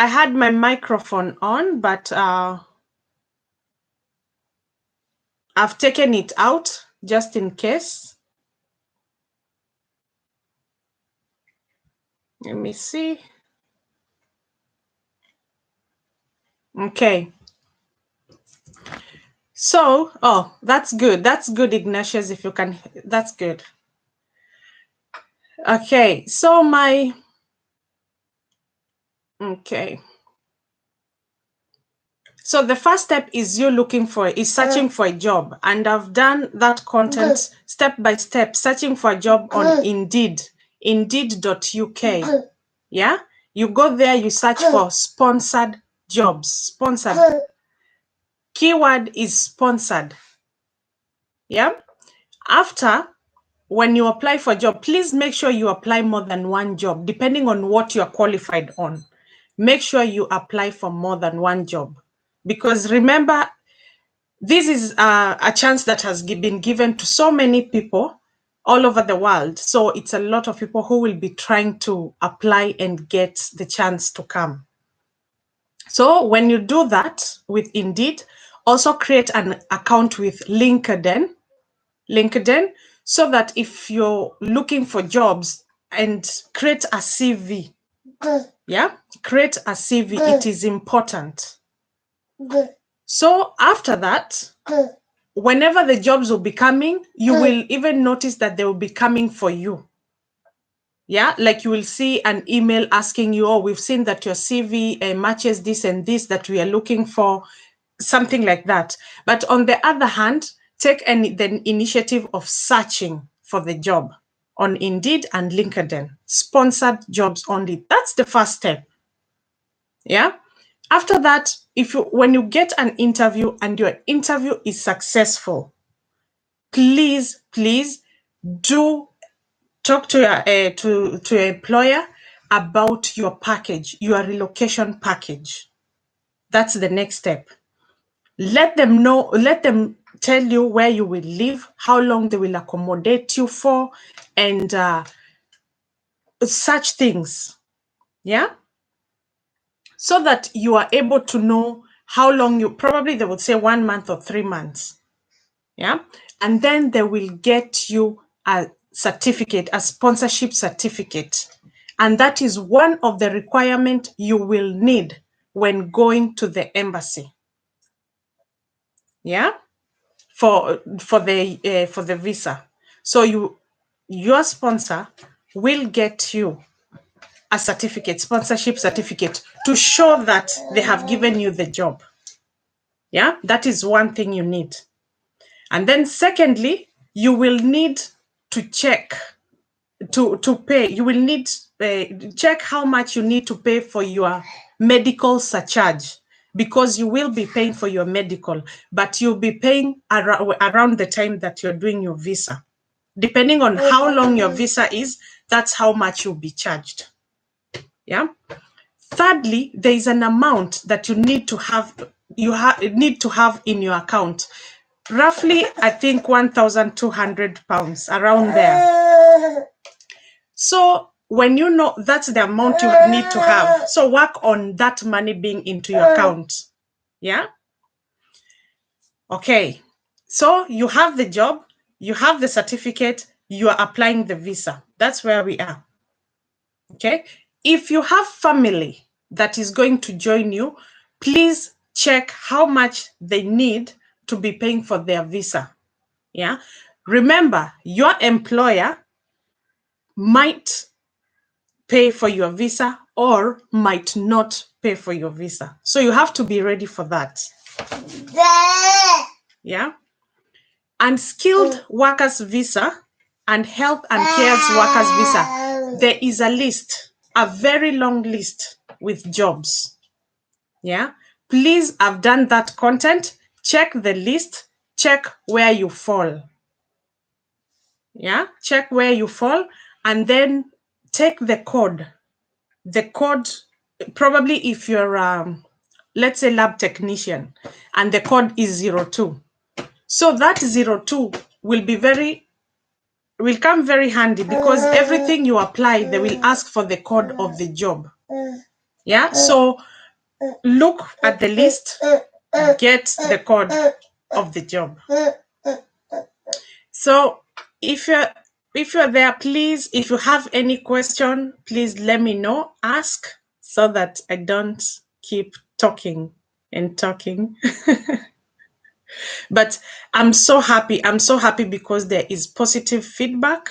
I had my microphone on, but I've taken it out just in case. Let me see. Okay. So, oh, that's good. That's good, Ignatius, if you can. That's good. Okay. So okay. So the first step is searching for a job. And I've done that content step by step, searching for a job on Indeed, indeed.uk. Yeah. You go there, you search for sponsored jobs. Sponsored. Keyword is sponsored. Yeah. After, when you apply for a job, please make sure you apply more than one job, depending on what you're qualified on. Make sure you apply for more than one job. Because remember, this is a chance that has been given to so many people all over the world. So it's a lot of people who will be trying to apply and get the chance to come. So when you do that with Indeed, also create an account with LinkedIn, so that if you're looking for jobs, and create a CV. Yeah, create a CV. It is important. So after that, whenever the jobs will be coming, you will even notice that they will be coming for you. Yeah, like you will see an email asking you, oh, we've seen that your CV matches this and this that we are looking for, something like that. But on the other hand, take the initiative of searching for the job on Indeed and LinkedIn, sponsored jobs only. That's the first step. Yeah. After that, when you get an interview and your interview is successful, please do talk to your employer about your package, your relocation package. That's the next step. Let them know, let them tell you where you will live, how long they will accommodate you for, and such things. Yeah. So that you are able to know how long they would say 1 month or 3 months. Yeah. And then they will get you a certificate, a sponsorship certificate. And that is one of the requirements you will need when going to the embassy. Yeah. For the visa. So your sponsor will get you a certificate, sponsorship certificate, to show that they have given you the job. Yeah, that is one thing you need. And then secondly, you will need to check to pay. You will need check how much you need to pay for your medical surcharge, because you will be paying for your medical, but you'll be paying around the time that you're doing your visa. Depending on how long your visa is, that's how much you'll be charged. Yeah. Thirdly, there is an amount that you need to have. Need to have in your account. Roughly, I think £1,200, around there. So when you know that's the amount you need to have, so work on that money being into your account. Yeah. Okay. So you have the job, you have the certificate, you are applying the visa. That's where we are. Okay. If you have family that is going to join you, please check how much they need to be paying for their visa. Yeah. Remember, your employer might pay for your visa or might not pay for your visa. So you have to be ready for that. Yeah. Unskilled workers visa and health and cares workers visa. There is a list, a very long list with jobs. Yeah. Please, I've done that content. Check the list. Check where you fall. Yeah. Check where you fall, and then take the code. The code, probably if you're, let's say, lab technician, and the code is 02. So that 02 will come very handy, because everything you apply, they will ask for the code of the job. Yeah. So look at the list, get the code of the job. So if you're there, please, if you have any question, please let me know, ask, so that I don't keep talking and talking. But I'm so happy because there is positive feedback.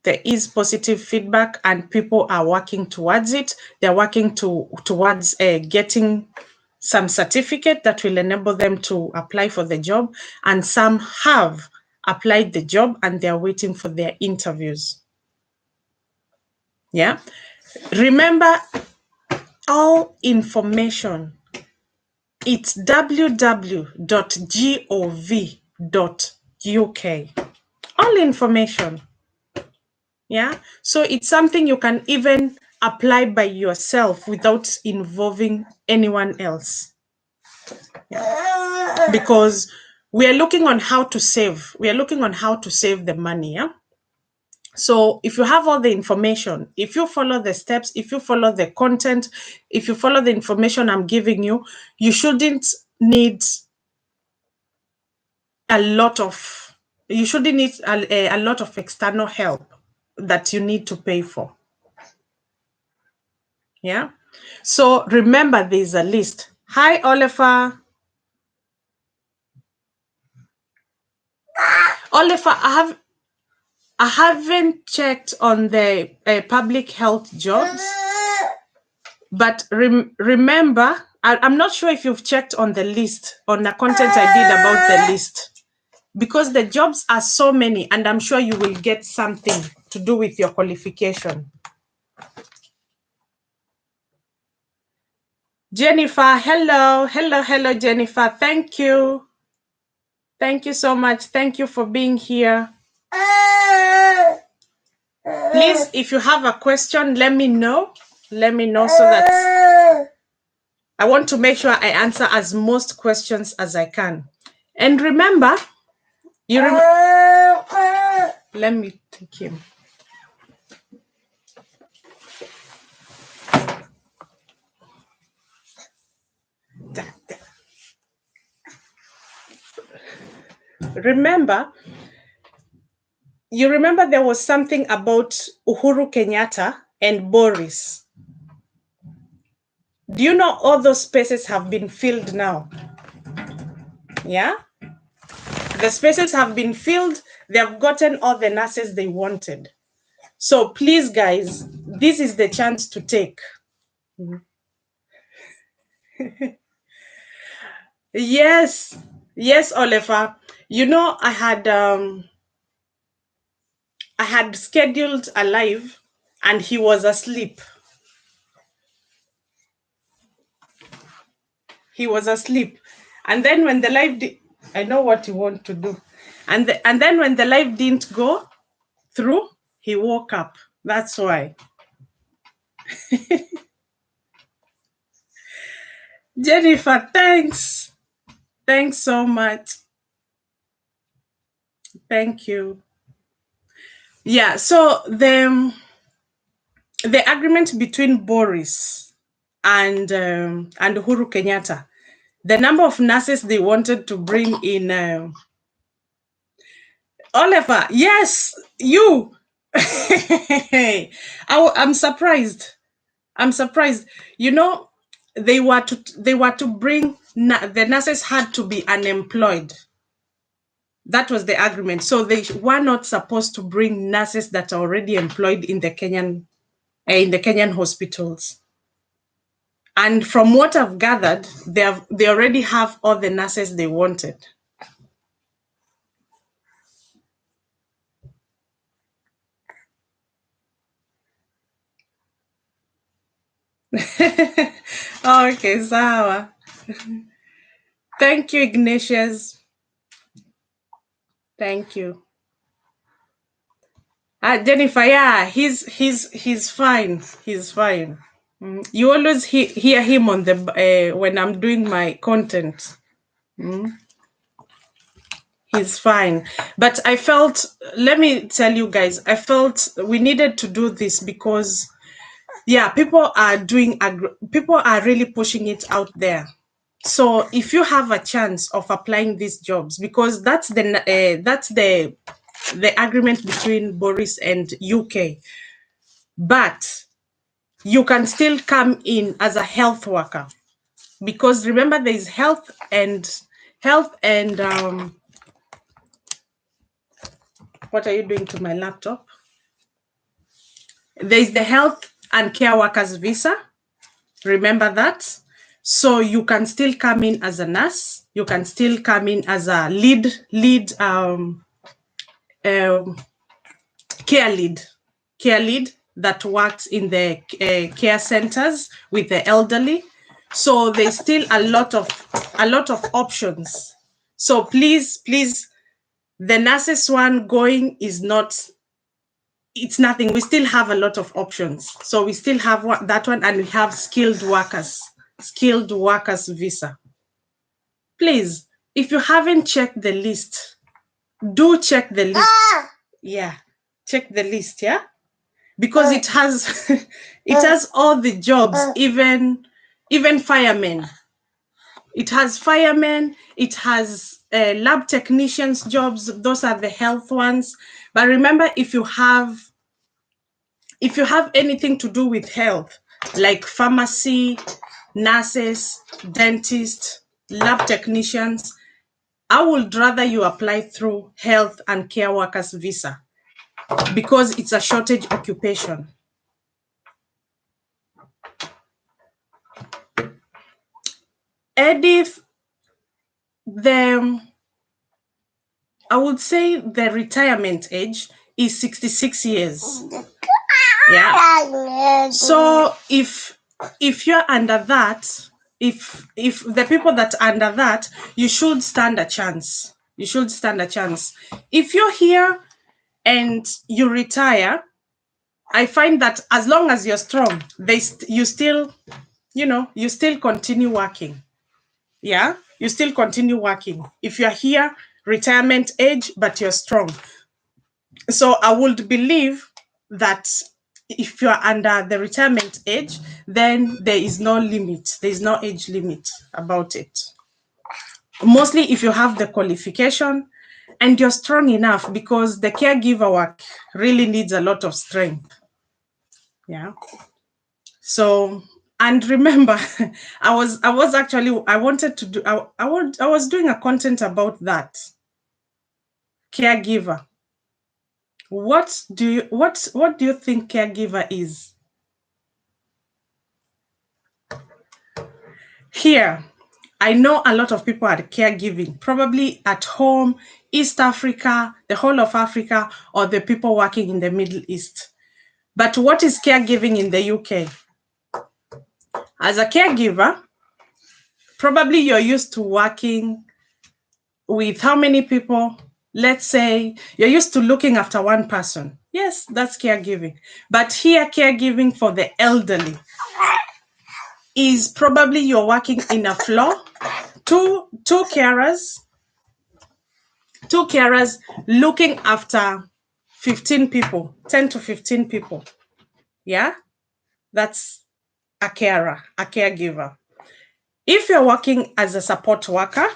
There is positive feedback and people are working towards it. They're working towards getting some certificate that will enable them to apply for the job. And some have applied the job and they're waiting for their interviews. Yeah. Remember, all information, it's www.gov.uk. All information. Yeah. So it's something you can even apply by yourself without involving anyone else. Yeah. Because we are looking on how to save. We are looking on how to save the money. Yeah. So if you have all the information, if you follow the steps, if you follow the content, if you follow the information I'm giving you, you shouldn't need a lot of external help that you need to pay for. Yeah. So remember, there's a list. Hi, Oliver. Oliver, I haven't checked on the public health jobs, but remember, I'm not sure if you've checked on the list, on the content I did about the list, because the jobs are so many, and I'm sure you will get something to do with your qualification. Jennifer, hello, Jennifer. Thank you. Thank you so much. Thank you for being here. Please, if you have a question, let me know. Let me know, so that I want to make sure I answer as most questions as I can. And remember, let me take him. You remember there was something about Uhuru Kenyatta and Boris. Do you know all those spaces have been filled now? Yeah? The spaces have been filled. They have gotten all the nurses they wanted. So please, guys, this is the chance to take. Yes, Oliver. You know, I had scheduled a live and he was asleep. He was asleep. And then when the live I know what you want to do. And then when the live didn't go through, he woke up. That's why. Jennifer, thanks. Thanks so much. Thank you. Yeah, so the agreement between Boris and Uhuru Kenyatta, the number of nurses they wanted to bring in. Oliver, yes, you. I'm surprised. I'm surprised. You know, they were to bring, the nurses had to be unemployed. That was the agreement. So they were not supposed to bring nurses that are already employed in the Kenyan hospitals. And from what I've gathered, they already have all the nurses they wanted. Okay, sawa. Thank you, Ignatius. Thank you. Jennifer, yeah, he's fine. He's fine. You always hear him on the when I'm doing my content. He's fine. But I felt, let me tell you guys, I felt we needed to do this because Yeah, people are really pushing it out there. So if you have a chance of applying these jobs, because that's the agreement between Boris and UK, but you can still come in as a health worker, because remember there is health and what are you doing to my laptop? There is the health and care workers visa. Remember that. So you can still come in as a nurse. You can still come in as a um, care lead that works in the care centers with the elderly. So there's still a lot of options. So please, the nurses one going is not, it's nothing. We still have a lot of options. So we still have that one, and we have skilled workers visa. Please, if you haven't checked the list, do check the list. Yeah, check the list. Yeah, because it has it has all the jobs, even firemen. It has firemen. It has lab technicians jobs. Those are the health ones. But remember, if you have anything to do with health, like pharmacy, nurses, dentists, lab technicians, I would rather you apply through health and care workers visa, because it's a shortage occupation. Edith, I would say the retirement age is 66 years. Yeah. So if you're under that, if the people that are under that, you should stand a chance. You should stand a chance. If you're here and you retire, I find that as long as you're strong, you still continue working. Yeah, you still continue working. If you're here, retirement age, but you're strong. So I would believe that if you're under the retirement age, then there is no limit. There is no age limit about it. Mostly if you have the qualification and you're strong enough, because the caregiver work really needs a lot of strength. Yeah. So, and remember, I wanted to do, I was doing a content about that. Caregiver. What do you think caregiver is? Here, I know a lot of people are caregiving, probably at home, East Africa, the whole of Africa, or the people working in the Middle East. But what is caregiving in the UK? As a caregiver, probably you're used to working with how many people? Let's say you're used to looking after one person. Yes, that's caregiving. But here, caregiving for the elderly is probably you're working in a floor, two carers looking after 15 people, 10 to 15 people. Yeah, that's a caregiver. If you're working as a support worker,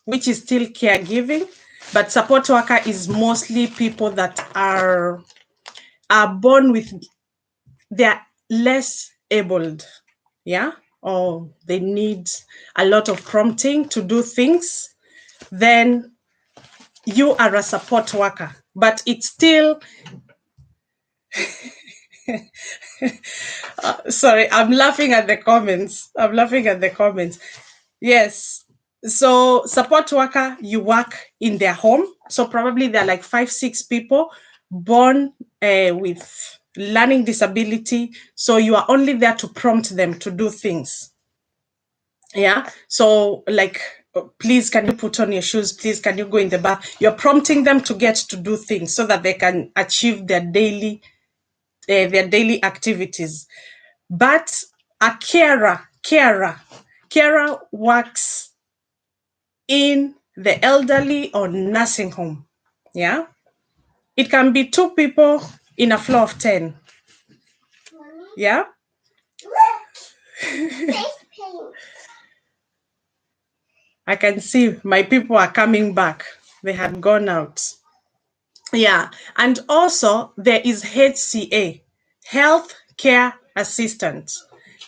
which is still caregiving, but support worker is mostly people that are born with, they're less abled. Yeah, or they need a lot of prompting to do things, then you are a support worker. But it's still sorry, I'm laughing at the comments. Yes. So support worker, you work in their home. So probably they're like 5-6 people born with learning disability. So you are only there to prompt them to do things. Yeah. So like, please, can you put on your shoes? Please, can you go in the bath? You're prompting them to get to do things so that they can achieve their daily activities. But a carer works in the elderly or nursing home. Yeah. It can be 2 people in a floor of 10. Yeah. I can see my people are coming back. They had gone out. Yeah. And also there is HCA, Health Care Assistant.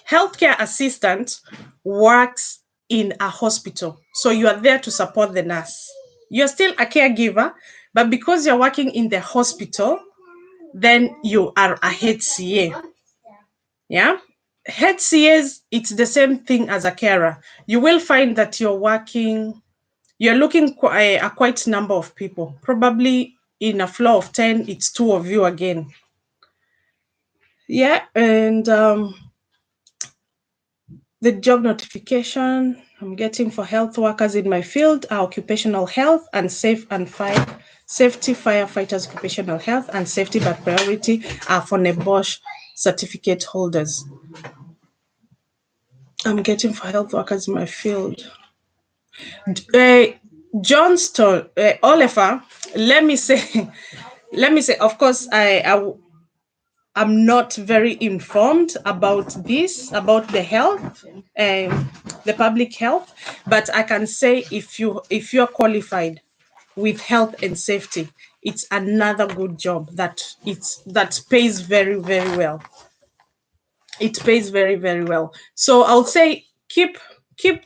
Healthcare assistant works in a hospital. So you are there to support the nurse. You're still a caregiver, but because you're working in the hospital, then you are a HCA. Yeah. HCAs, it's the same thing as a carer. You will find that you're looking a quite number of people. Probably in a floor of 10, it's 2 of you again. Yeah. And the job notification I'm getting for health workers in my field are occupational health and safety firefighters, occupational health and safety, but priority are for NEBOSH certificate holders. I'm getting for health workers in my field. Johnston, Oliver, let me say, of course, I'm not very informed about this, about the health, the public health, but I can say if you're qualified with health and safety, it's another good job that pays very, very well. It pays very, very well. So I would say keep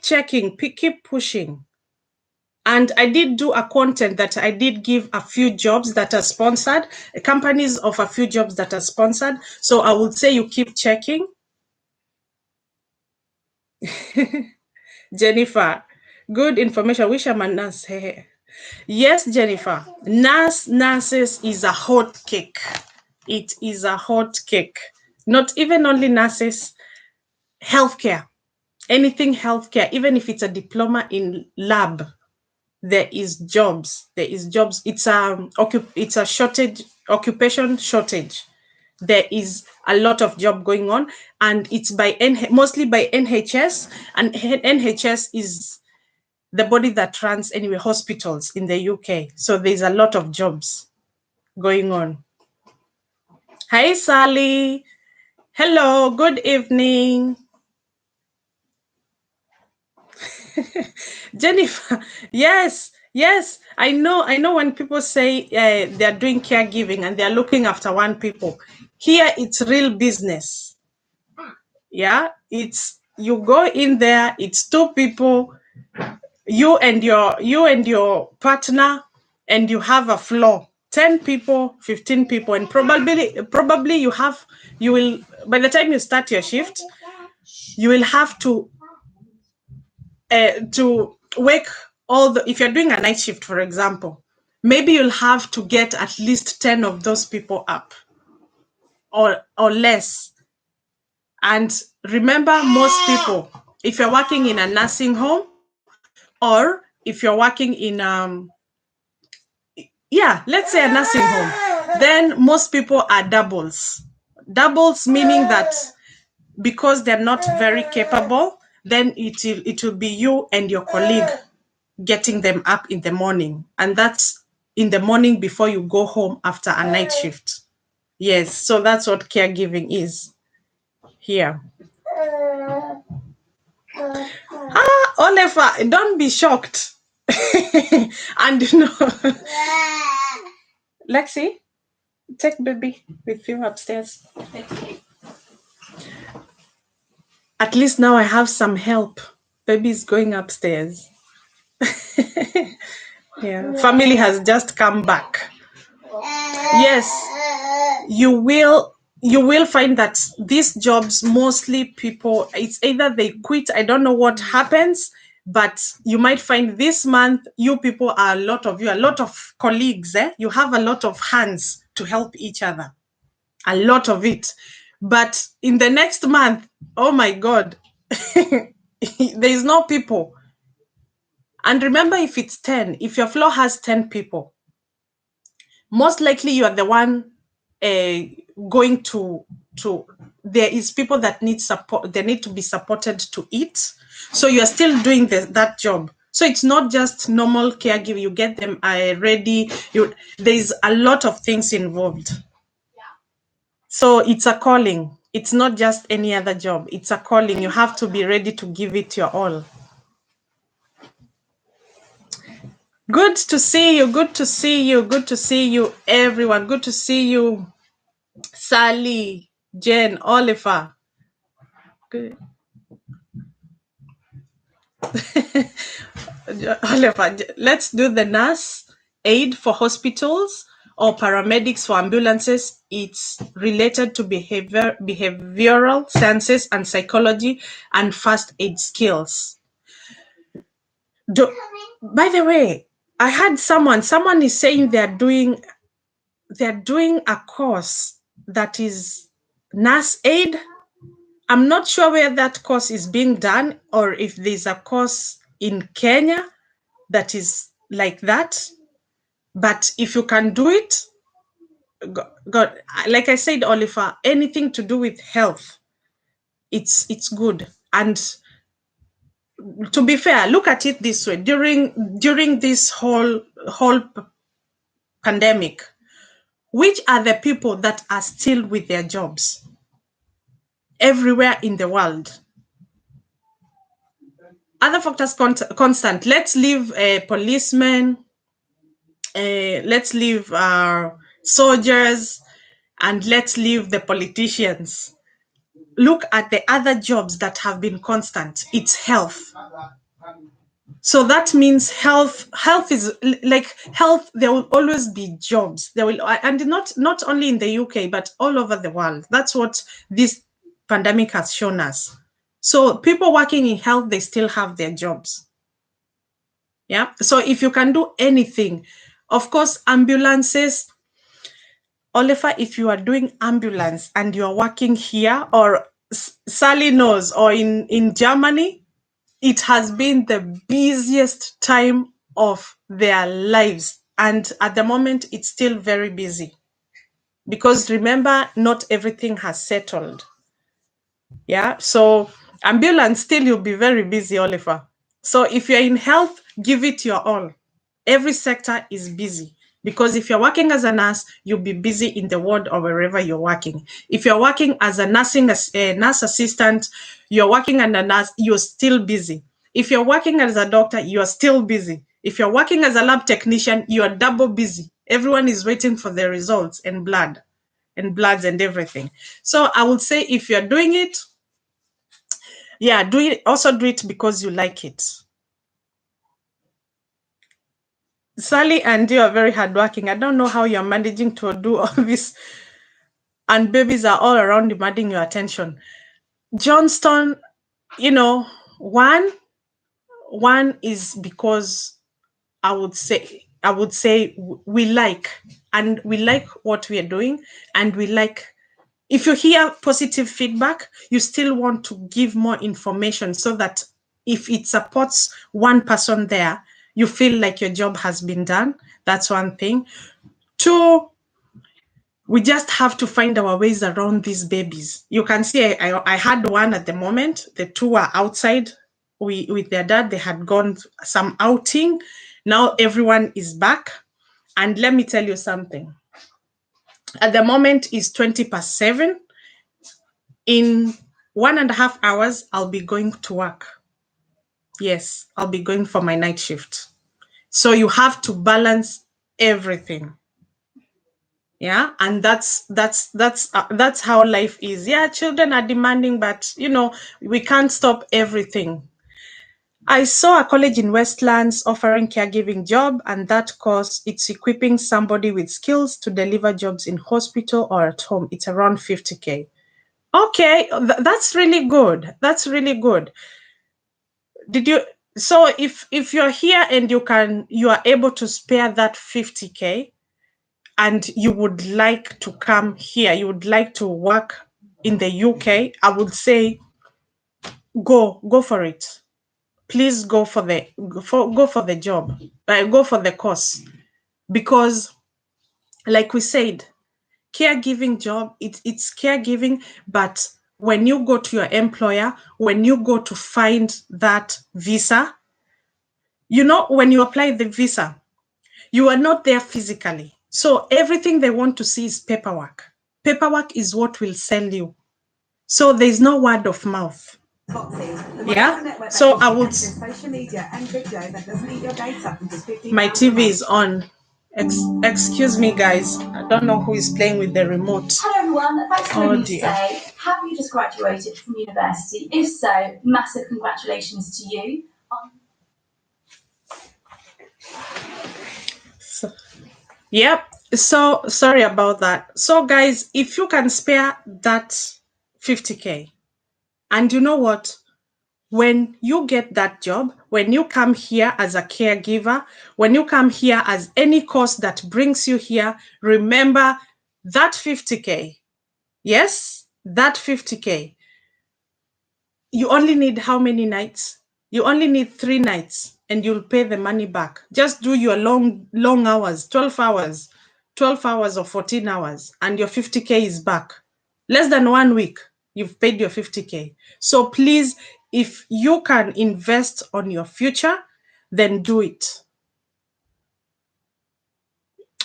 checking, keep pushing. And I did do a content that I did give a few jobs that are sponsored, companies of a few jobs that are sponsored. So I would say you keep checking. Jennifer, good information. Wish I'm a nurse. Yes, Jennifer. Nurses is a hot cake. It is a hot cake. Not even only nurses, healthcare. Anything healthcare, even if it's a diploma in lab, there is jobs. It's a shortage, occupation shortage. There is a lot of job going on, and it's mostly by NHS, and NHS is the body that runs anyway hospitals in the UK. So there's a lot of jobs going on. Hi, Sally. Hello. Good evening. Jennifer, yes, I know when people say they're doing caregiving and they're looking after one people. Here it's real business. Yeah, it's you go in there, it's 2 people, you and your partner, and you have a floor, 10 people, 15 people, and probably you will, by the time you start your shift, you will have to wake if you're doing a night shift, for example, maybe you'll have to get at least 10 of those people up or less. And remember, most people, if you're working in a nursing home or if you're working in let's say a nursing home, then most people are doubles meaning that because they're not very capable, then it will be you and your colleague getting them up in the morning, and that's in the morning before you go home after a night shift. Yes, so that's what caregiving is here. Oliver, don't be shocked. And Lexi, take baby with you upstairs. At least now I have some help. Baby's going upstairs. Yeah, family has just come back. Yes, you will find that these jobs, mostly people, it's either they quit, I don't know what happens, but you might find this month you people are a lot of colleagues, you have a lot of hands to help each other, a lot of it. But in the next month, oh my God, there is no people. And remember, if it's 10, if your floor has 10 people, most likely you are the one going to there is people that need support, they need to be supported to eat, so you're still doing that job. So it's not just normal caregiving, you get them ready, there's a lot of things involved. So it's a calling. It's not just any other job. It's a calling. You have to be ready to give it your all. Good to see you. Good to see you. Good to see you, everyone. Good to see you, Sally, Jen, Oliver. Good. Oliver, let's do the nurse aid for hospitals or paramedics for ambulances. It's related to behavioral sciences and psychology and first aid skills. By the way, I had someone is saying they're doing a course that is nurse aid. I'm not sure where that course is being done or if there's a course in Kenya that is like that. But if you can do it, God, like I said, Oliver, anything to do with health, it's good. And to be fair, look at it this way: during this whole pandemic, which are the people that are still with their jobs everywhere in the world? Other factors constant. Let's leave policemen, let's leave soldiers, and let's leave the politicians. Look at the other jobs that have been constant. It's health. So that means health is like health. There will always be jobs. There will, and not only in the UK, but all over the world. That's what this pandemic has shown us. So people working in health, they still have their jobs. Yeah. So if you can do anything, of course, ambulances. Oliver, if you are doing ambulance and you are working here, or Sally knows, or in Germany, it has been the busiest time of their lives. And at the moment, it's still very busy. Because remember, not everything has settled. Yeah. So ambulance, still you'll be very busy, Oliver. So if you're in health, give it your all. Every sector is busy. Because if you're working as a nurse, you'll be busy in the ward or wherever you're working. If you're working as a nurse assistant, you're working as a nurse, you're still busy. If you're working as a doctor, you're still busy. If you're working as a lab technician, you're double busy. Everyone is waiting for the results and bloods and everything. So I would say if you're doing it, yeah, also do it because you like it. Sally and you are very hardworking. I don't know how you're managing to do all this, and babies are all around demanding your attention. Johnston, one is because I would say we like what we are doing, and we like. If you hear positive feedback, you still want to give more information so that if it supports one person there, you feel like your job has been done. That's one thing. Two, we just have to find our ways around these babies. You can see I had one at the moment. The two are outside with their dad. They had gone some outing. Now everyone is back. And let me tell you something. At the moment is 20:07. In 1.5 hours, I'll be going to work. Yes, I'll be going for my night shift. So you have to balance everything. Yeah, and that's how life is. Yeah, children are demanding, but we can't stop everything. I saw a college in Westlands offering caregiving job, and that course, it's equipping somebody with skills to deliver jobs in hospital or at home. It's around 50K. Okay, that's really good. That's really good. So if you're here and you are able to spare that 50K, and you would like to come here, you would like to work in the UK, I would say go for it. Please go for the job. Go for the course, because like we said, caregiving job, it's caregiving, but when you go to your employer, when you go to find that visa, when you apply the visa, you are not there physically. So everything they want to see is paperwork. Paperwork is what will sell you. So there's no word of mouth. Yeah. So I would. Social media and video that doesn't eat your data. My TV is on. Excuse me, guys. I don't know who is playing with the remote. Hello, everyone. Thanks for letting me say, have you just graduated from university? If so, massive congratulations to you. Yep. So sorry about that. So, guys, if you can spare that 50K, and you know what? When you get that job, when you come here as a caregiver, when you come here as any course that brings you here, remember that 50K. Yes, that 50K. You only need how many nights? You only need 3 nights and you'll pay the money back. Just do your long hours, 12 hours, 12 hours or 14 hours, and your 50K is back. Less than 1 week, you've paid your 50K. So please, if you can invest on your future, then do it.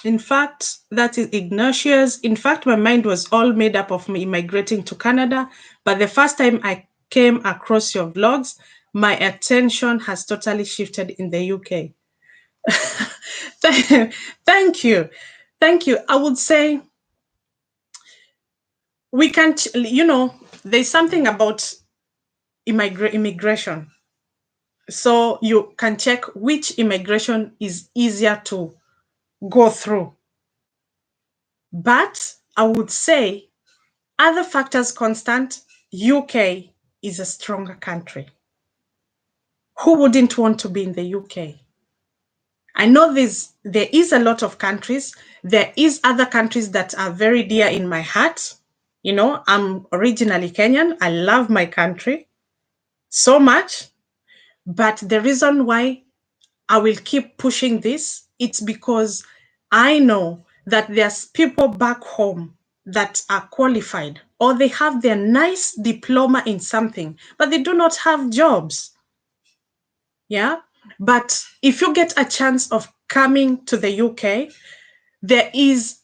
In fact, that is Ignatius. In fact, my mind was all made up of me immigrating to Canada. But the first time I came across your vlogs, my attention has totally shifted in the UK. Thank you. Thank you. I would say we can't, there's something about immigration. So you can check which immigration is easier to go through. But I would say, other factors constant, UK is a stronger country. Who wouldn't want to be in the UK? I know there is a lot of countries. There is other countries that are very dear in my heart. I'm originally Kenyan. I love my country so much. But the reason why I will keep pushing this, it's because I know that there's people back home that are qualified, or they have their nice diploma in something, but they do not have jobs. Yeah. But if you get a chance of coming to the UK, there is,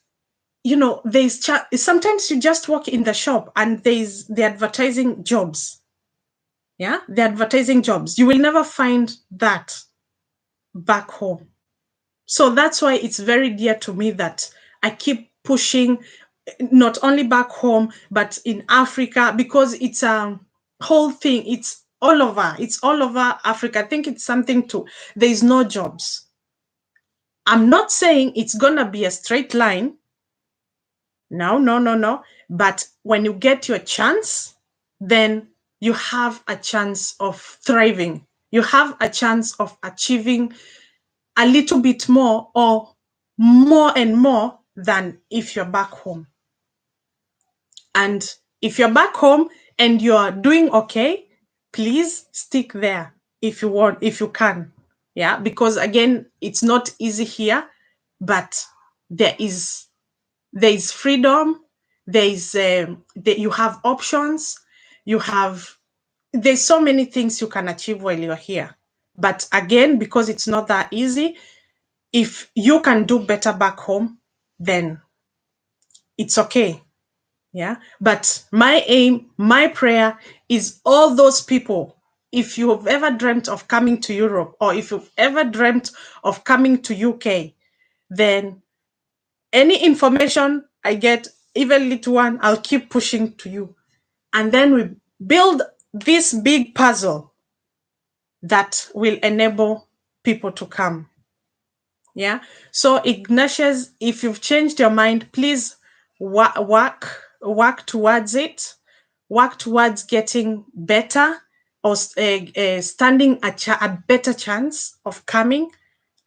sometimes you just walk in the shop and the advertising jobs. Yeah. The advertising jobs. You will never find that back home. So that's why it's very dear to me that I keep pushing, not only back home, but in Africa, because it's a whole thing. It's all over. It's all over Africa. I think it's something there's no jobs. I'm not saying it's going to be a straight line. No, no, no, no. But when you get your chance, then you have a chance of thriving. You have a chance of achieving a little bit more, or more and more than if you're back home. And if you're back home and you're doing okay, please stick there if you want, if you can. Yeah, because again, it's not easy here, but there is freedom. You have options. There's so many things you can achieve while you're here. But again, because it's not that easy, if you can do better back home, then it's okay. Yeah. But my aim, my prayer is all those people, if you've ever dreamt of coming to Europe, or if you've ever dreamt of coming to UK, then any information I get, even little one, I'll keep pushing to you. And then we build this big puzzle that will enable people to come. Yeah. So Ignatius, if you've changed your mind, please work towards it. Work towards getting better, or standing a better chance of coming.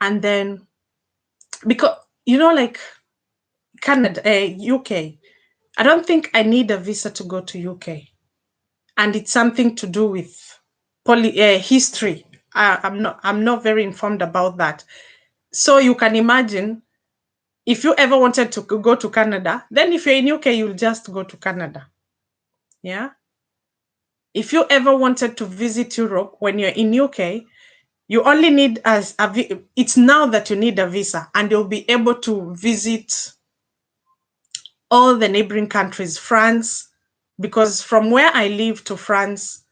And then, because, like Canada, UK, I don't think I need a visa to go to UK. And it's something to do with history. I'm not very informed about that. So you can imagine, if you ever wanted to go to Canada, then if you're in UK, you'll just go to Canada. Yeah. If you ever wanted to visit Europe when you're in UK, you only need it's now that you need a visa, and you'll be able to visit all the neighboring countries, France, because from where I live to France,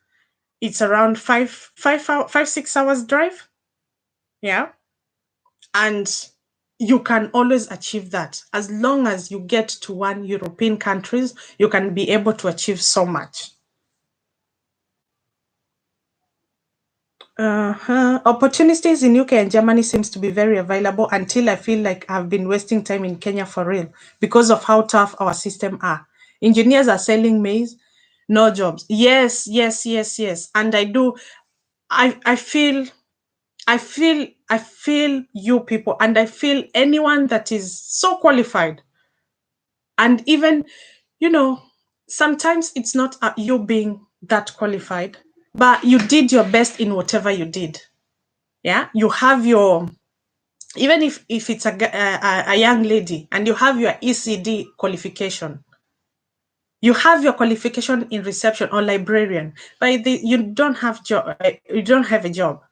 it's around 6 hours drive. Yeah. And you can always achieve that. As long as you get to one European countries, you can be able to achieve so much. Opportunities in UK and Germany seems to be very available until I feel like I've been wasting time in Kenya for real because of how tough our system are. Engineers are selling maize, no jobs. Yes, yes, yes, yes. And I do. I feel. I feel you people, and I feel anyone that is so qualified. And even, you know, sometimes it's not you being that qualified, but you did your best in whatever you did. Yeah, you have your, even if it's a young lady and you have your ECD qualification, you have your qualification in reception or librarian, but you don't have you don't have a job,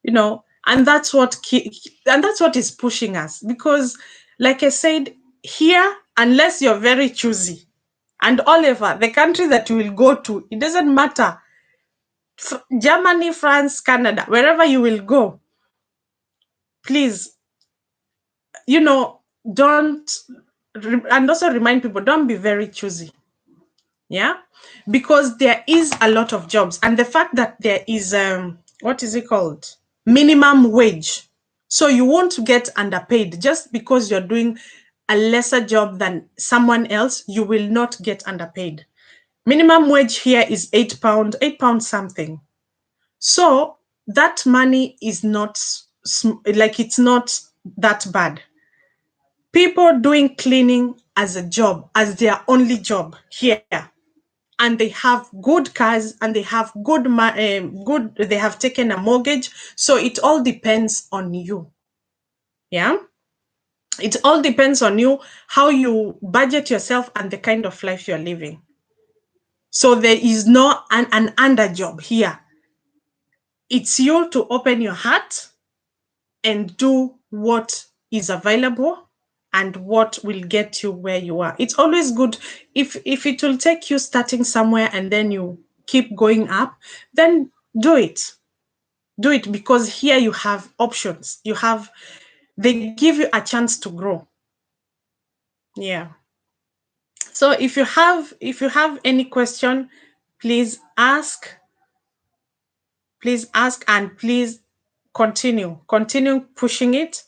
you know. And that's what is pushing us, because like I said, here, unless you're very choosy, and Oliver, the country that you will go to, it doesn't matter, Germany, France, Canada, wherever you will go, please, you know, don't, and also remind people, don't be very choosy. Yeah, because there is a lot of jobs, and the fact that there is what is it called, minimum wage, so you won't get underpaid just because you're doing a lesser job than someone else. You will not get underpaid. Minimum wage here is £8, £8 something. So that money is not like, it's not that bad. People doing cleaning as a job, as their only job here, and they have good cars, and they have good, they have taken a mortgage. So it all depends on you. Yeah, it all depends on you, how you budget yourself and the kind of life you're living. So there is no an under job here. It's you to open your heart and do what is available and what will get you where you are. It's always good if it will take you starting somewhere and then you keep going up, then do it. Do it, because here you have options. They give you a chance to grow. Yeah. So if you have any question, please ask. Please ask, and please continue pushing it.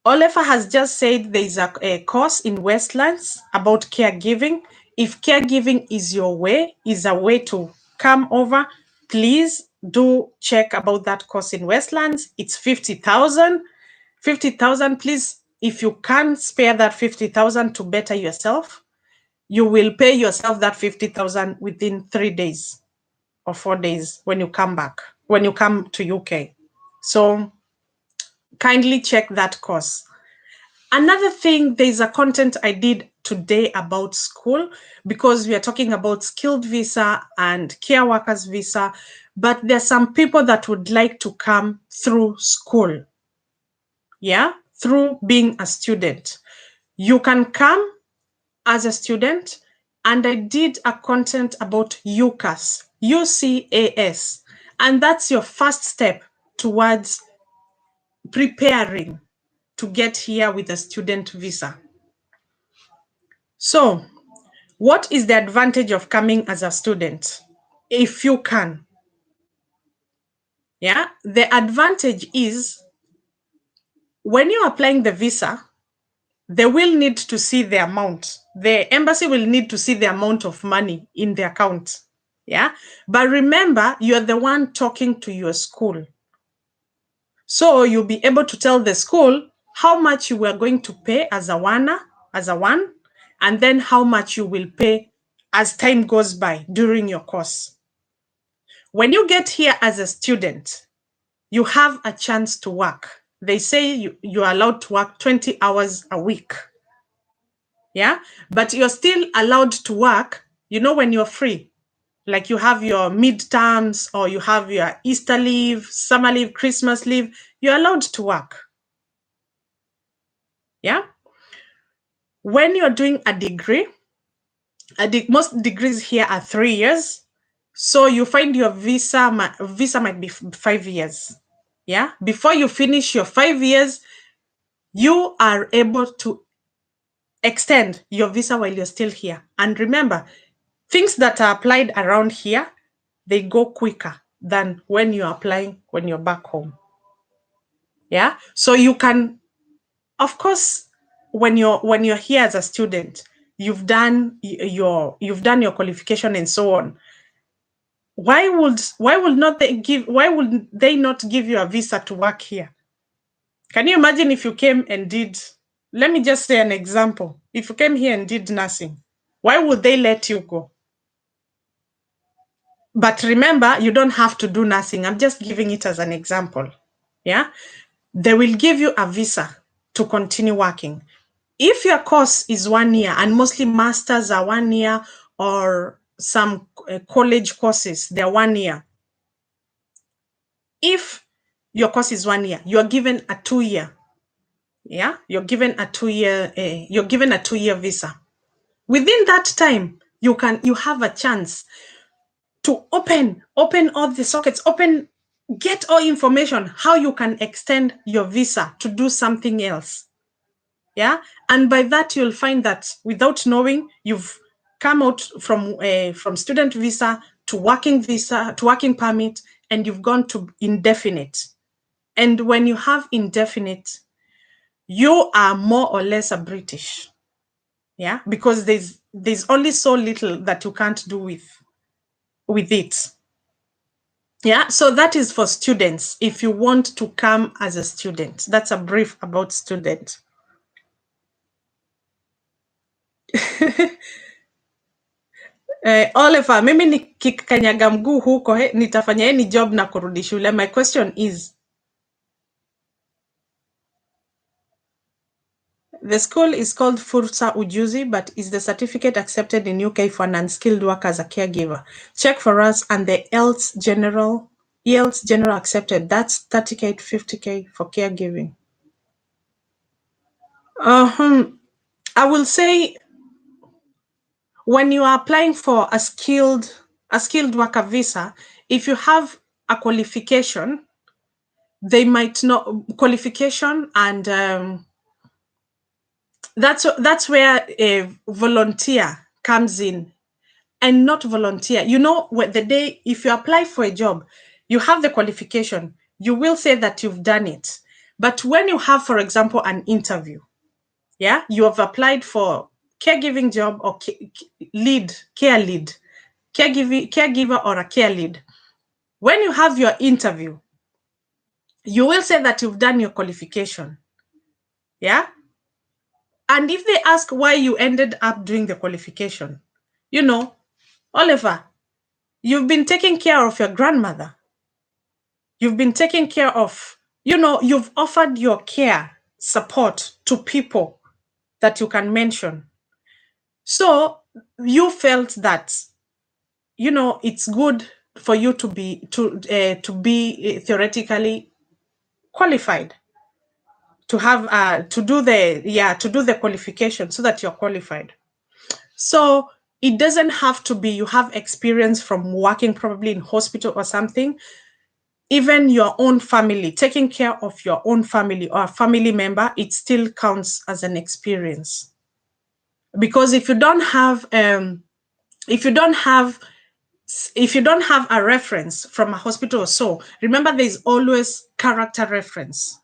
Olefa has just said there is a course in Westlands about caregiving. If caregiving is your way, is a way to come over, please do check about that course in Westlands. It's 50,000. 50,000, please, if you can spare that 50,000 to better yourself, you will pay yourself that 50,000 within 3 days or 4 days when you come back, when you come to UK. So kindly check that course. Another thing, there's a content I did today about school, because we are talking about skilled visa and care workers visa, but there's some people that would like to come through school. Yeah, through being a student. You can come as a student, and I did a content about UCAS, UCAS, and that's your first step towards preparing to get here with a student visa. So, what is the advantage of coming as a student? If you can. Yeah, the advantage is when you're applying the visa, they will need to see the amount. The embassy will need to see the amount of money in the account. Yeah, but remember, you're the one talking to your school. So you'll be able to tell the school how much you were going to pay as a one, and then how much you will pay as time goes by during your course. When you get here as a student, you have a chance to work. They say you're allowed to work 20 hours a week. Yeah, but you're still allowed to work, when you're free. Like you have your midterms, or you have your Easter leave, summer leave, Christmas leave, you're allowed to work. Yeah. When you're doing a degree, Most degrees here are 3 years. So you find your visa might be 5 years. Yeah. Before you finish your 5 years, you are able to extend your visa while you're still here. And remember, things that are applied around here, they go quicker than when you're applying when you're back home. Yeah. So you can, of course, when you're here as a student, you've done your qualification and so on. Why would they not give you a visa to work here? Can you imagine if you came and did, let me just say an example. If you came here and did nursing, why would they let you go? But remember, you don't have to do nursing. I'm just giving it as an example. Yeah. They will give you a visa to continue working. If your course is 1 year, and mostly masters are 1 year, or some college courses, they're 1 year. If your course is 1 year, you're given a 2 year. Yeah, you're given a 2 year. You're given a 2 year visa. Within that time, you have a chance to open all the sockets, get all information how you can extend your visa to do something else. Yeah, and by that you'll find that without knowing, you've come out from student visa to working permit, and you've gone to indefinite. And when you have indefinite, you are more or less a British. Yeah, because there's only so little that you can't do with it. Yeah, so that is for students. If you want to come as a student, that's a brief about student. Oliver, mimi nikikanyaga mguu huko nitafanya any job na kurudi shule. My question is, the school is called Fursa Ujuzi, but is the certificate accepted in UK for an unskilled worker as a caregiver? Check for us, and the ELTS general accepted. That's 30K to 50K for caregiving. I will say, when you are applying for a skilled worker visa, if you have a qualification, they might not qualification, and that's where a volunteer comes in. And not volunteer, if you apply for a job, you have the qualification, you will say that you've done it. But when you have, for example, an interview, yeah, you have applied for caregiving job, or care lead, caregiver, or a care lead. When you have your interview, you will say that you've done your qualification. Yeah. And if they ask why you ended up doing the qualification, Oliver, you've been taking care of your grandmother. You've been taking care of, you've offered your care support to people that you can mention. So you felt that, it's good for you to be theoretically qualified, to have to do the qualification, so that you're qualified. So it doesn't have to be you have experience from working probably in hospital or something. Even your own family, taking care of your own family or a family member, it still counts as an experience. Because if you don't have a reference from a hospital or so, remember, there's always character reference,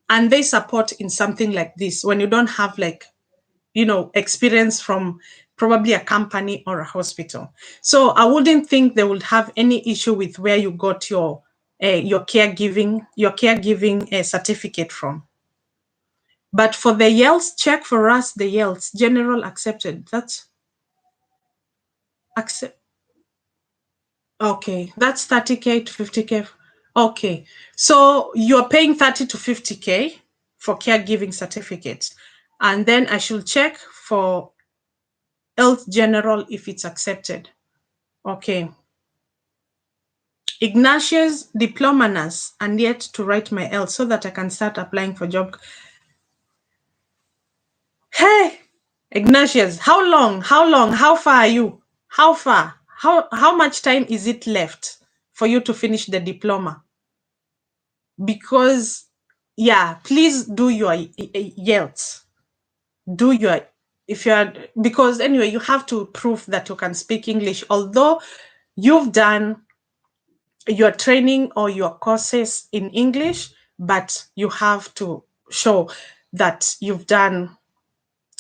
and they support in something like this when you don't have experience from probably a company or a hospital. So I wouldn't think they would have any issue with where you got your caregiving certificate from. But for the YELTS, check for us the YELTS general accepted. That's accept. Okay, that's 30K to 50K. Okay, so you're paying 30 to 50K for caregiving certificates, and then I should check for health general if it's accepted. Okay. Ignatius diploma nurse, and yet to write my health so that I can start applying for job. Hey, Ignatius, how long? How far are you? How far? How much time is it left for you to finish the diploma? Because, yeah, please do your YELTS. Do your, if you're, because anyway, you have to prove that you can speak English. Although you've done your training or your courses in English, but you have to show that you've done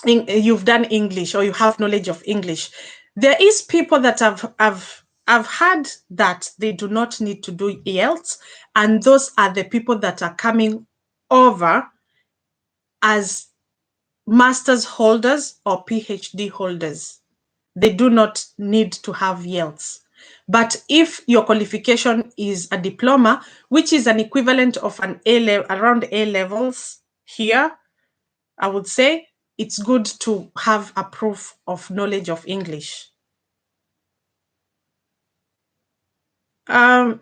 English or you have knowledge of English. There is people that have had that they do not need to do IELTS, and those are the people that are coming over as master's holders or PhD holders. They do not need to have IELTS. But if your qualification is a diploma, which is an equivalent of an around A levels here, I would say it's good to have a proof of knowledge of English. Oliver,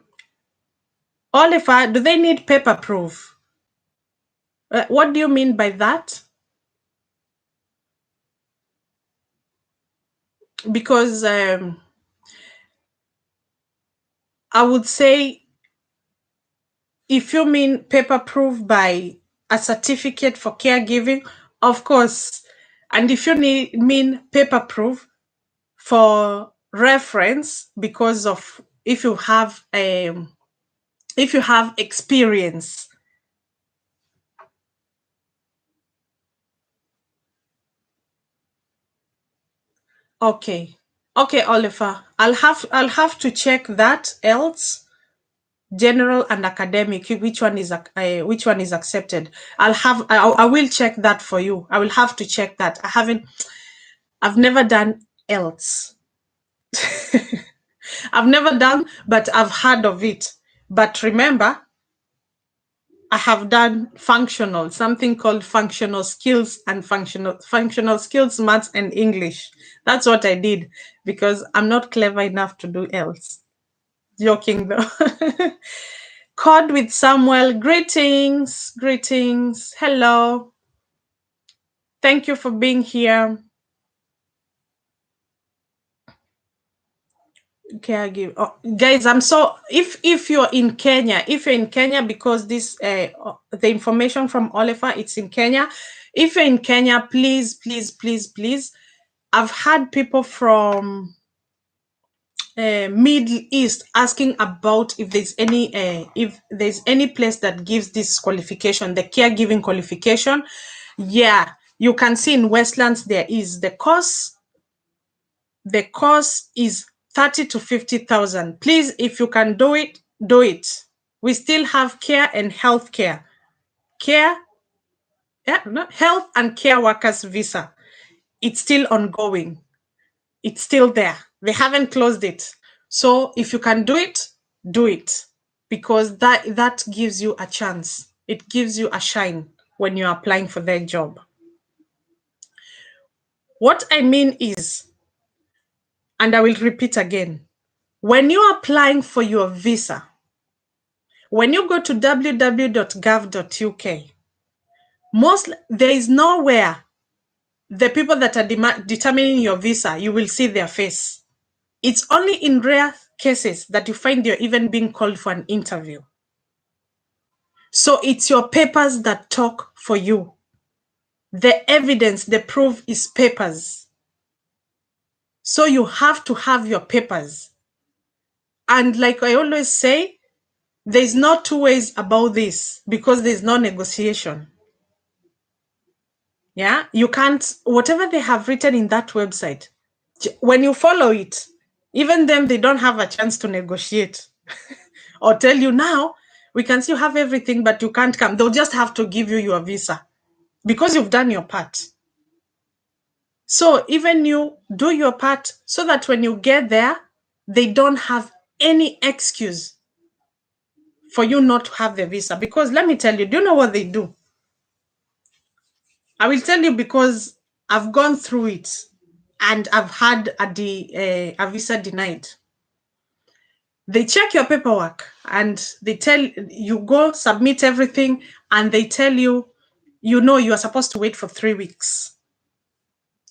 do they need paper proof? What do you mean by that? Because I would say if you mean paper proof by a certificate for caregiving, of course. And if you mean paper proof for reference, because of if you have experience. Okay. Okay, Oliver. I'll have to check that else. General and academic, which one is accepted? I will check that for you. I will have to check that. I've never done else. I've never done, but I've heard of it. But remember, I have done functional, something called functional skills and functional skills, maths and English. That's what I did because I'm not clever enough to do else. Joking though. Cod with Samuel, greetings. Hello. Thank you for being here. Caregiver. Oh, guys, I'm so if you're in Kenya, because this the information from Oliver, it's in Kenya. If you're in Kenya, please. I've had people from Middle East asking about if there's any place that gives this qualification, the caregiving qualification. Yeah, you can see in Westlands there is the course. The course is 30 to 50,000. Please, if you can do it, do it. We still have care and healthcare. Health and care workers visa. It's still ongoing. It's still there. They haven't closed it. So if you can do it, do it. Because that gives you a chance. It gives you a shine when you're applying for their job. What I mean is, and I will repeat again, when you're applying for your visa, when you go to www.gov.uk, there is nowhere the people that are determining your visa, you will see their face. It's only in rare cases that you find you're even being called for an interview. So it's your papers that talk for you. The evidence, the proof is papers. So you have to have your papers. And like I always say, there's no two ways about this because there's no negotiation. Yeah, you can't, whatever they have written in that website, when you follow it, even them, they don't have a chance to negotiate or tell you now, we can see you have everything, but you can't come. They'll just have to give you your visa because you've done your part. So even you do your part so that when you get there, they don't have any excuse for you not to have the visa. Because let me tell you, do you know what they do? I will tell you because I've gone through it and I've had a visa denied. They check your paperwork and they tell you go submit everything and they tell you, you are supposed to wait for 3 weeks.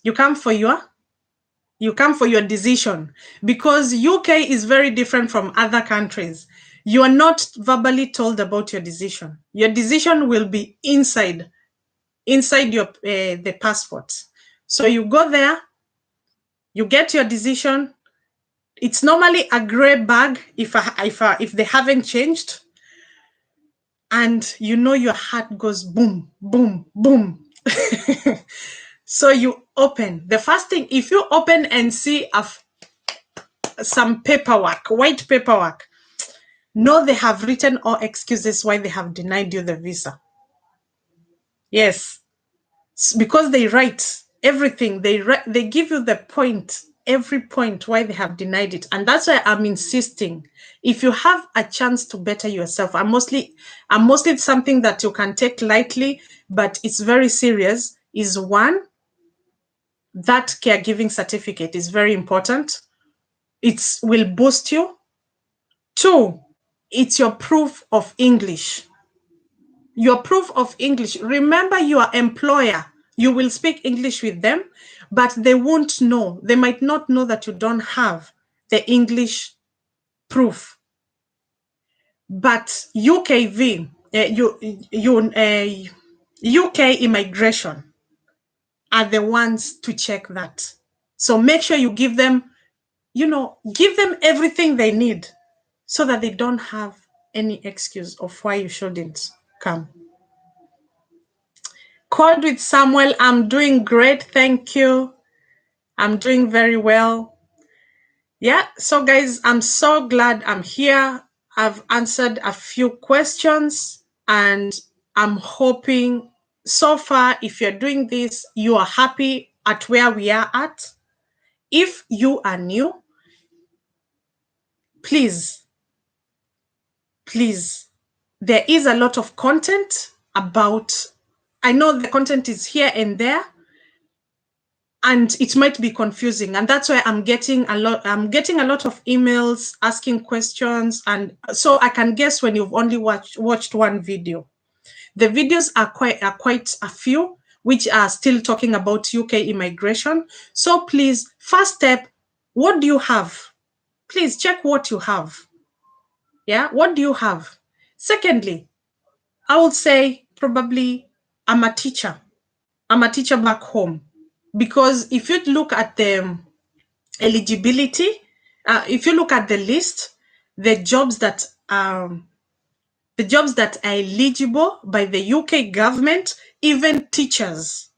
You come for your decision, because UK is very different from other countries. You are not verbally told about your decision. Your decision will be inside your the passport. So you go there, you get your decision. It's normally a gray bag if they haven't changed, and you know your heart goes boom, boom, boom. So you open. The first thing, if you open and see some paperwork, white paperwork, no, they have written all excuses why they have denied you the visa. Yes, because they write everything. They give you the point, every point why they have denied it, and that's why I'm insisting. If you have a chance to better yourself, I'm mostly something that you can take lightly, but it's very serious. Is one, that caregiving certificate is very important. It will boost you. Two, it's your proof of English. Your proof of English. Remember, your employer, you will speak English with them, but they won't know. They might not know that you don't have the English proof. But UKV, UK immigration are the ones to check that. So make sure you give them, give them everything they need so that they don't have any excuse of why you shouldn't come. Called with Samuel, I'm doing great, thank you. I'm doing very well. Yeah, so guys, I'm so glad I'm here. I've answered a few questions, and I'm hoping so far, if you're doing this, you are happy at where we are at. If you are new, please, there is a lot of content about, I know the content is here and there, and it might be confusing, and that's why I'm getting a lot of emails asking questions, and so I can guess when you've only watched one video. The videos are quite a few which are still talking about UK immigration. So please, first step, what do you have? Please check what you have. Yeah, what do you have? Secondly, I would say probably I'm a teacher back home, because if you look at the eligibility, if you look at the list, the jobs that are eligible by the UK government, even teachers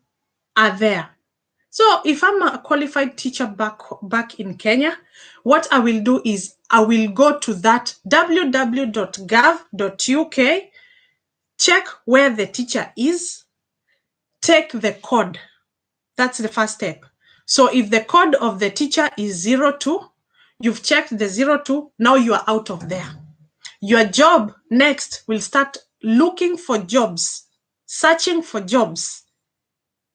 are there. So if I'm a qualified teacher back in Kenya, what I will do is I will go to that www.gov.uk, check where the teacher is, take the code. That's the first step. So if the code of the teacher is 02, you've checked the 02, now you are out of there. Your job next will start looking for jobs, searching for jobs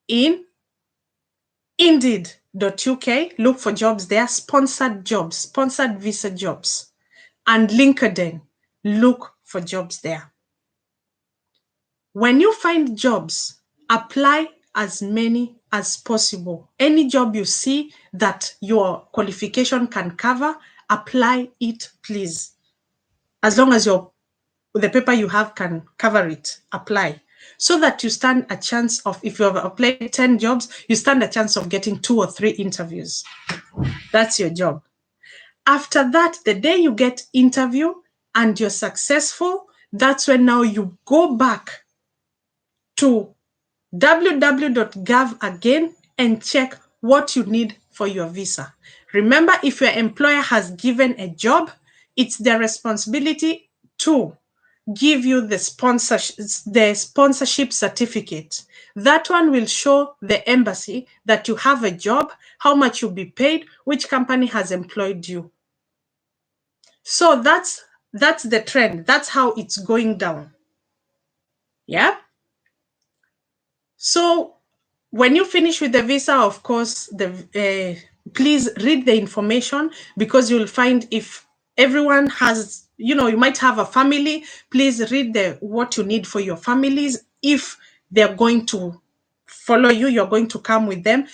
in Indeed.uk. Look for jobs there, sponsored jobs, sponsored visa jobs, and LinkedIn. Look for jobs there. When you find jobs, apply as many as possible. Any job you see that your qualification can cover, apply it, please. As long as the paper you have can cover it, apply. So that you stand a chance of, if you have applied 10 jobs, you stand a chance of getting 2 or 3 interviews. That's your job. After that, the day you get interview and you're successful, that's when now you go back to www.gov again and check what you need for your visa. Remember, if your employer has given a job, it's their responsibility to give you the sponsorship certificate. That one will show the embassy that you have a job, how much you'll be paid, which company has employed you. So that's the trend. That's how it's going down. Yeah. So when you finish with the visa, of course, please read the information, because you'll find if everyone has, you might have a family, please read what you need for your families if they're going to follow you, you're going to come with them.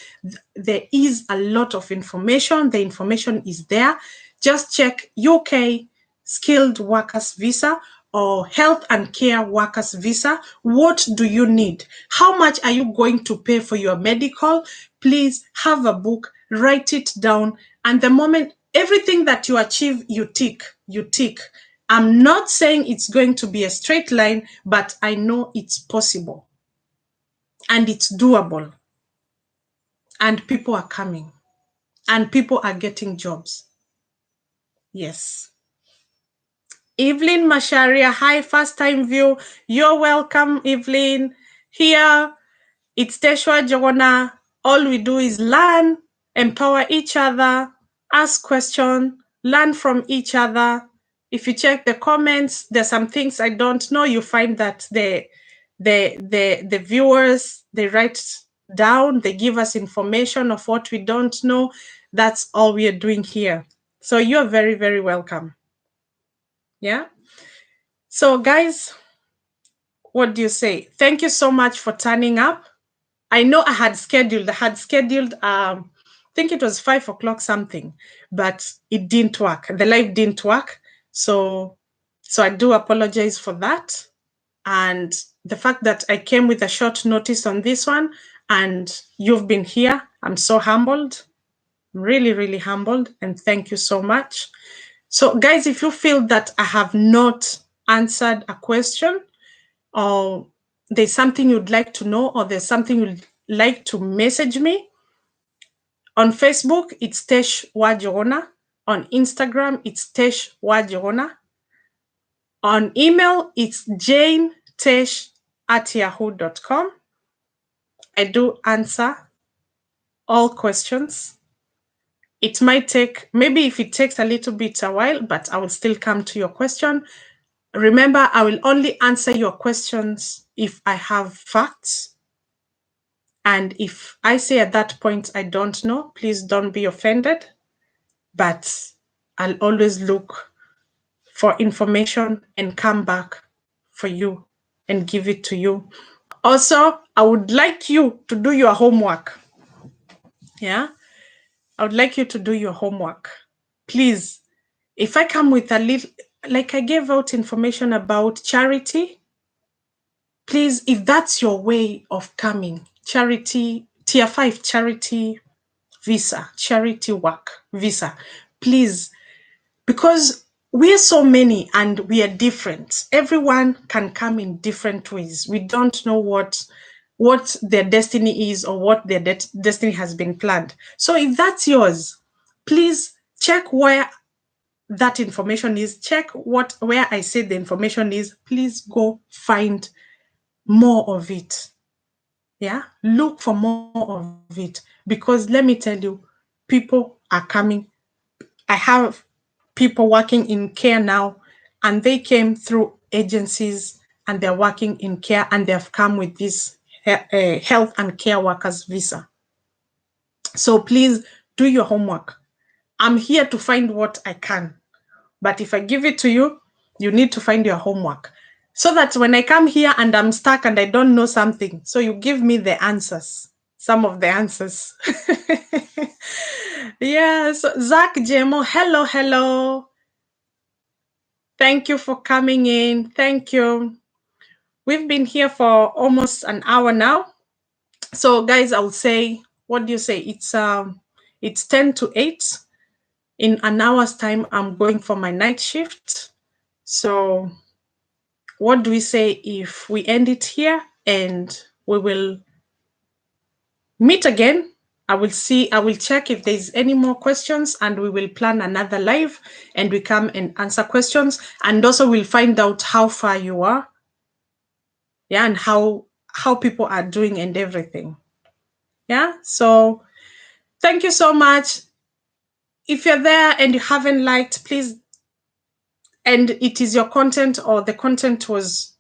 There is a lot of information. The information is there. Just check UK skilled workers visa or health and care workers visa. What do you need? How much are you going to pay for your medical? Please have a book, write it down, and the moment everything that you achieve, you tick. I'm not saying it's going to be a straight line, but I know it's possible and it's doable, and people are coming and people are getting jobs. Yes. Evelyn Masharia, hi, first time view. You're welcome, Evelyn. Here, it's Teshwa Jogona. All we do is learn, empower each other, ask questions, learn from each other. If you check the comments, there's some things I don't know. You find that the viewers, they write down, they give us information of what we don't know. That's all we are doing here. So you're very, very welcome. Yeah. So guys, what do you say? Thank you so much for turning up. I know I had scheduled, I think it was 5 o'clock something, but it didn't work. The live didn't work. So I do apologize for that. And the fact that I came with a short notice on this one and you've been here, I'm so humbled. I'm really, really humbled. And thank you so much. So guys, if you feel that I have not answered a question, or there's something you'd like to know, or there's something you'd like to message me, on Facebook, it's Tesh Wajona. On Instagram, it's Tesh Wajona. On email, it's janetesh@yahoo.com. I do answer all questions. It might take, maybe if it takes a little bit a while, but I will still come to your question. Remember, I will only answer your questions if I have facts. And if I say at that point I don't know, please don't be offended. But I'll always look for information and come back for you and give it to you. Also, I would like you to do your homework. Yeah, I would like you to do your homework. Please, if I come with a little, like I gave out information about charity, please, if that's your way of coming, charity, tier 5 charity visa, charity work visa, please, because we are so many and we are different. Everyone can come in different ways. We don't know what their destiny is or what their destiny has been planned. So if that's yours, please check where that information is. Check where I say the information is. Please go find more of it. Yeah, look for more of it, because let me tell you, people are coming. I have people working in care now, and they came through agencies and they're working in care, and they've come with this health and care workers visa. So please do your homework. I'm here to find what I can, but if I give it to you, you need to find your homework, so that when I come here and I'm stuck and I don't know something, so you give me the answers, some of the answers. Yes, Zach Jemo, hello. Thank you for coming in. Thank you. We've been here for almost an hour now. So guys, I would say, what do you say? It's 10 to 8. In an hour's time, I'm going for my night shift. So what do we say if we end it here and we will meet again? I will check if there's any more questions, and we will plan another live and we come and answer questions, and also we'll find out how far you are. Yeah, and how people are doing and everything. Yeah, so thank you so much. If you're there and you haven't liked, please, and it is your content or the content was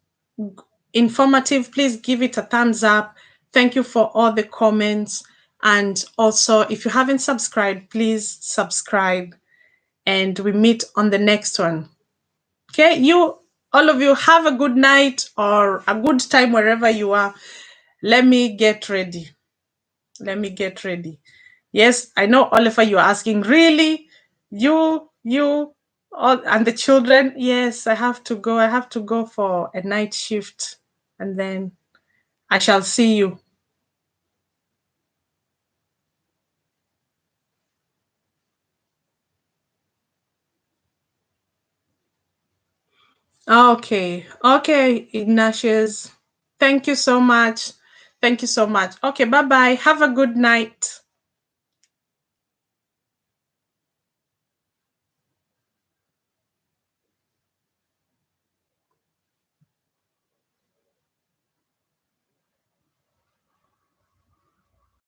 informative, please give it a thumbs up. Thank you for all the comments. And also, if you haven't subscribed, please subscribe, and we meet on the next one. Okay, all of you have a good night or a good time wherever you are. Let me get ready. Yes, I know, Oliver, you're asking, really? You, all, and the children? Yes, I have to go. I have to go for a night shift, and then I shall see you. Okay, okay, Ignatius. Thank you so much. Thank you so much. Okay, bye bye. Have a good night.